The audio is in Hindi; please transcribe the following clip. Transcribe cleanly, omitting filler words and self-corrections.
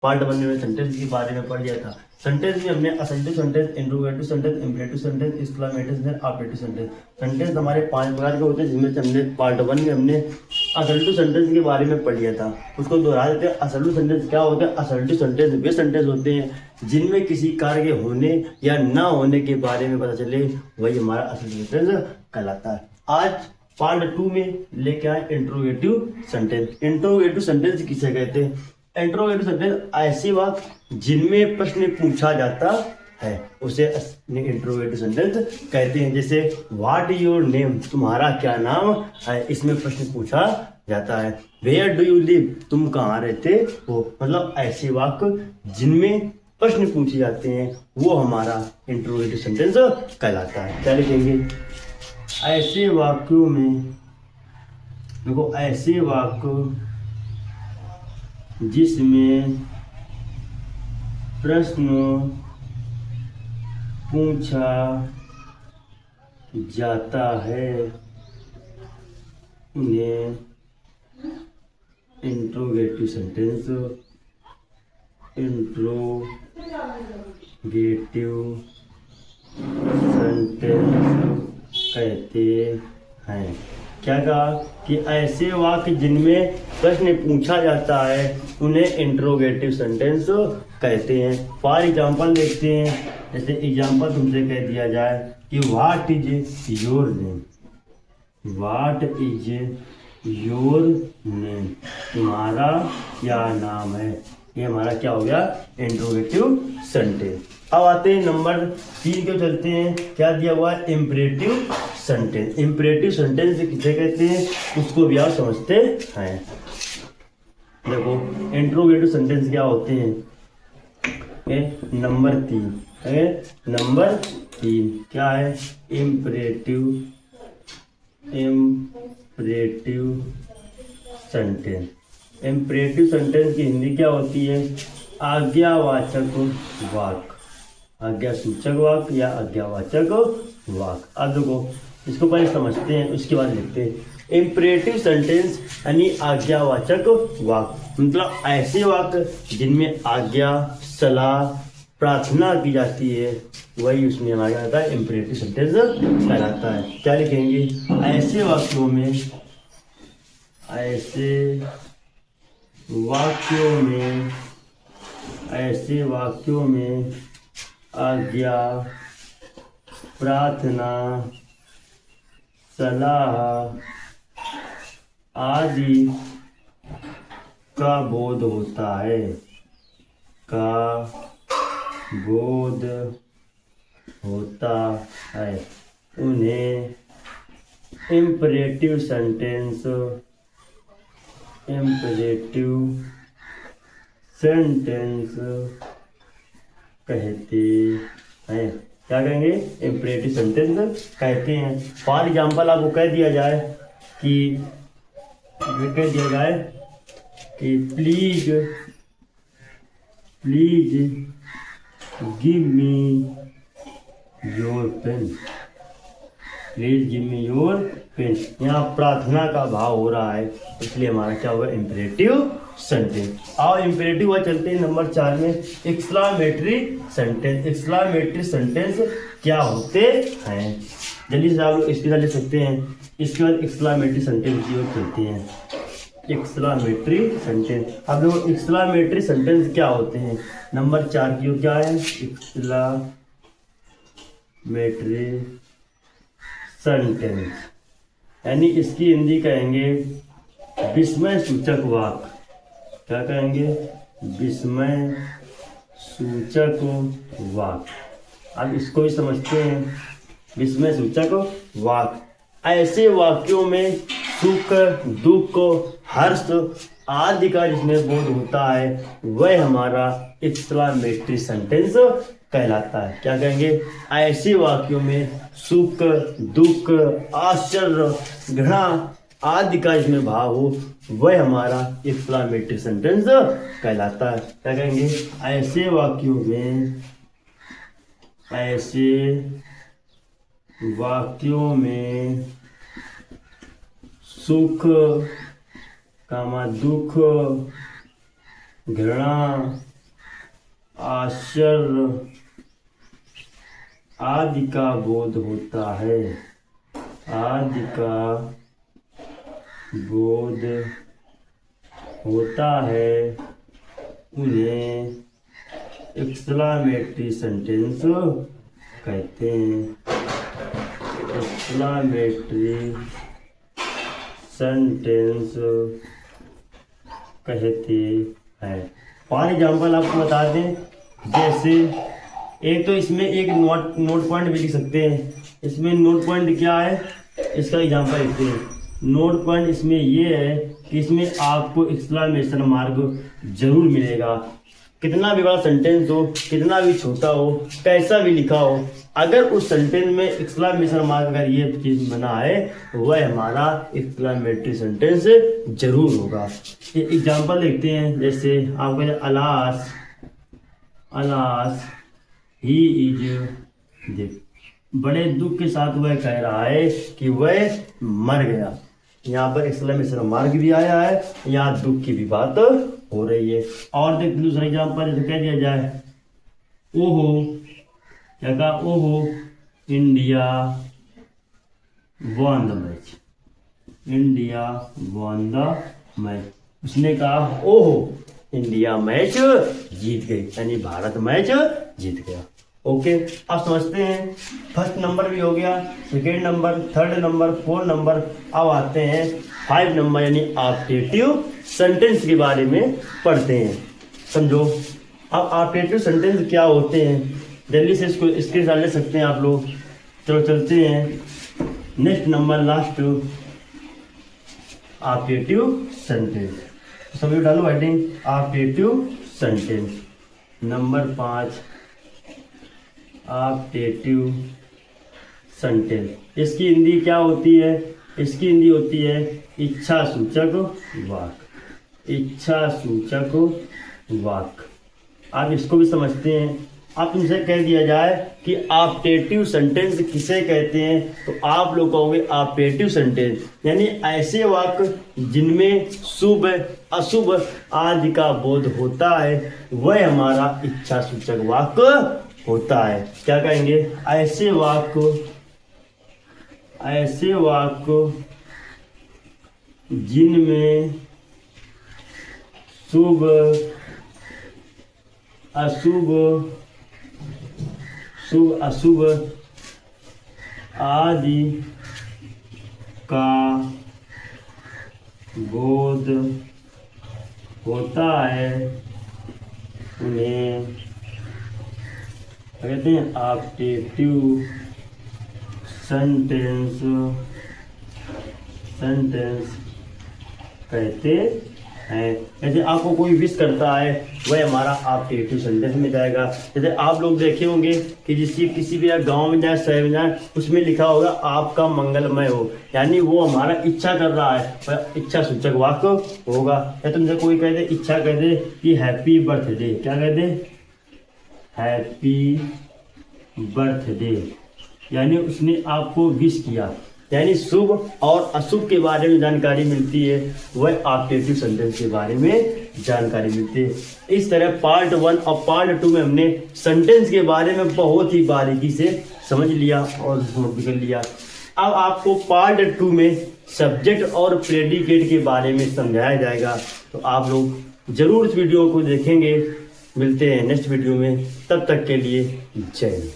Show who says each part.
Speaker 1: पार्ट 1 में सेंटेंस के बारे में पढ़ लिया था। सेंटेंस में हमने assertive sentence, interrogative sentence, imperative sentence, exclamative sentence, objective sentence. Sentence हमारे 5 प्रकार के होते हैं, जिसमें से हमने पार्ट 1 में हमने असर्टिव सेंटेंस के बारे में पढ़ लिया था। उसको दोहरा देते हैं। असर्टिव सेंटेंस क्या होते हैं? असर्टिव सेंटेंस वे सेंटेंस होते हैं जिनमें किसी कार्य के होने या ना होने के बारे में पता चले, वही हमारा असर्टिव सेंटेंस कहलाता है। आज पार्ट 2 में लेके आए इंट्रोगेटिव सेंटेंस। इंट्रोगेटिव सेंटेंस किसे कहते हैं? इंट्रोगेटिव सेंटेंस ऐसे वाक्य जिनमें प्रश्न पूछा जाता है, उसे इंट्रोगेटिव सेंटेंस कहते हैं। जैसे व्हाट इज योर नेम, तुम्हारा क्या नाम है, इसमें प्रश्न पूछा जाता है। वेयर डू यू लिव, तुम कहाँ रहते हो। मतलब ऐसे वाक्य जिनमें प्रश्न पूछे जाते हैं, वो हमारा इंट्रोगेटिव सेंटेंस कहलाता है। क्या लिखेंगे? ऐसे वाक्यों में देखो, ऐसे वाक्य जिसमें प्रश्न पूछा जाता है, उन्हें इंट्रोगेटिव सेंटेंस कहते हैं। क्या कहा कि ऐसे वाक्य जिनमें प्रश्न पूछा जाता है, उन्हें इंट्रोगेटिव सेंटेंस कहते हैं। फॉर एग्जाम्पल देखते हैं। जैसे एग्जाम्पल तुमसे कह दिया जाए कि what is your name, what is your name, तुम्हारा क्या नाम है। ये हमारा क्या हो गया? Interrogative sentence. अब आते हैं नंबर 3 के चलते हैं। क्या दिया हुआ है? Imperative sentence. इम्परेटिव सेंटेंस किसे कहते हैं, उसको भी आप समझते हैं। देखो, इंट्रोगेटिव सेंटेंस क्या होते हैं? नंबर 3 क्या है? Imperative sentence. इम्परेटिव सेंटेंस की हिंदी क्या होती है? आज्ञावाचक वाक्य, आज्ञा सूचक वाक्य या आज्ञावाचक वाक्य। अब देखो, इसको पहले समझते हैं, उसके बाद लिखते हैं। इम्परेटिव सेंटेंस यानी आज्ञावाचक वाक्य, मतलब ऐसे वाक्य जिनमें आज्ञा, सलाह, प्रार्थना की जाती है, वही उसमें हमारा क्या आता है? इम्परेटिव सेंटेंस कहलाता है। क्या लिखेंगे? ऐसे वाक्यों में आज्ञा, प्रार्थना, सलाह आदि का बोध होता है, उन्हें इम्परेटिव सेंटेंस कहते हैं। क्या कहेंगे? इम्परेटिव सेंटेंस कहते हैं। फॉर एग्जाम्पल आपको कह दिया जाए कि please give me your pen, please give me your pen. यहाँ प्रार्थना का भाव हो रहा है, इसलिए हमारा क्या होगा? Imperative sentence. आओ इम्परेटिव हुआ चलते हैं नंबर 4 में। Exclamatory sentence. एक्सक्लामेटरी सेंटेंस क्या होते हैं? जल्दी से आप लोग इसके साथ लिख सकते हैं। इसके बाद एक्सक्लामेटरी सेंटेंस की ओर चलते हैं। Exclamatory sentence. अब देखो, एक्सक्लामेटरी सेंटेंस क्या होते हैं? नंबर 4 की ओर क्या है? एक्सक्लामेटरी सेंटेंस यानी इसकी हिंदी कहेंगे विस्मय सूचक वाक्य। क्या कहेंगे? विस्मय सूचक वाक्य। अब इसको भी समझते हैं। विस्मय सूचक वाक्य ऐसे वाक्यों में सुख, दुख, हर्ष आदि का जिसमें बोध होता है, वह हमारा एक्सक्लामेटरी सेंटेंस कहलाता है। क्या कहेंगे? ऐसे वाक्यों में सुख, दुख, आश्चर्य, घृणा आदि का इसमें भाव हो, वह हमारा एक्सक्लामेटरी सेंटेंस कहलाता है। क्या कहेंगे? ऐसे वाक्यों में सुख, दुख, घृणा आश्चर्य आदि का बोध होता है, आदि का बोध होता है, उन्हें एक्सक्लेमेटरी सेंटेंस कहते हैं, एक्सक्लेमेटरी सेंटेंस कहते हैं। 5 एग्जाम्पल आपको बता दें, जैसे एक तो इसमें एक नोट पॉइंट भी लिख सकते हैं। इसमें नोट पॉइंट क्या है, इसका एग्जाम्पल लिखते हैं। नोट पॉइंट इसमें ये है कि इसमें आपको एक्सक्लेमेशन मार्क जरूर मिलेगा। कितना भी बड़ा सेंटेंस हो, कितना भी छोटा हो, कैसा भी लिखा हो, अगर उस सेंटेंस में एक्सक्लेमेशन मार्क अगर ये चीज बना है, वह हमारा एक्सक्लेमेटरी सेंटेंस जरूर होगा। ये एग्जाम्पल देखते हैं, जैसे आपको अलास, अलास ही इज, बड़े दुख के साथ वह कह रहा है कि वह मर गया। यहाँ पर एक्सक्लेमेशन मार्क भी आया है, यहाँ दुख की भी बात हो रही है। और देख दूसरा एग्जाम्पल जैसे कह दिया जाए, ओहो, क्या कहा, ओहो India won the match, India won the match. उसने कहा ओहो इंडिया मैच जीत गई, यानी भारत मैच जीत गया। ओके, आप समझते हैं। फर्स्ट नंबर भी हो गया, second number, third number, fourth number. अब आते हैं 5 नंबर यानी ऑप्टेटिव सेंटेंस के बारे में पढ़ते हैं। समझो, अब ऑप्टेटिव सेंटेंस क्या होते हैं, जल्दी से इसको स्क्रीनशॉट ले सकते हैं आप लोग। चलो चलते हैं next number, last optative sentence. सभी डालो heading optative sentence. Number 5 optative sentence. इसकी हिंदी क्या होती है, इसकी हिंदी होती है इच्छा सूचक वाक्य, इच्छा सूचक वाक्य। आप इसको भी समझते हैं। आप तुमसे कह दिया जाए कि ऑप्टेटिव सेंटेंस किसे कहते हैं, तो आप लोग कहोगे ऑप्टेटिव सेंटेंस यानी ऐसे वाक्य जिनमें शुभ अशुभ आदि का बोध होता है, वह हमारा इच्छा सूचक वाक्य होता है। क्या कहेंगे, ऐसे वाक्य, ऐसे वाक्य जिनमें शुभ अशुभ, शुभ अशुभ आदि का बोध होता है, उन्हें कहते हैं ऑप्टेटिव सेंटेंस, सेंटेंस कहते हैं। जैसे आपको कोई विश करता है, वह हमारा ऑप्टेटिव सेंटेंस में जाएगा। जैसे आप लोग देखे होंगे कि जिसकी किसी भी गांव में जाए, शहर में जाए, उसमें लिखा होगा आपका मंगलमय हो, यानी वो हमारा इच्छा कर रहा है, इच्छा सूचक वाक्य होगा। या तुमसे कोई कह दे, इच्छा कह दे कि हैप्पी बर्थडे, क्या कह दे, हैप्पी बर्थडे, यानी उसने आपको विश किया, यानी शुभ और अशुभ के बारे में जानकारी मिलती है, वह ऑप्टेटिव सेंटेंस के बारे में जानकारी मिलती है। इस तरह पार्ट 1 और पार्ट 2 में हमने सेंटेंस के बारे में बहुत ही बारीकी से समझ लिया और नोट भी कर लिया। अब आपको पार्ट 2 में सब्जेक्ट और प्रेडिकेट के बारे में समझाया जाएगा, तो आप लोग जरूर इस वीडियो को देखेंगे। मिलते हैं नेक्स्ट वीडियो में, तब तक के लिए जय हिंद।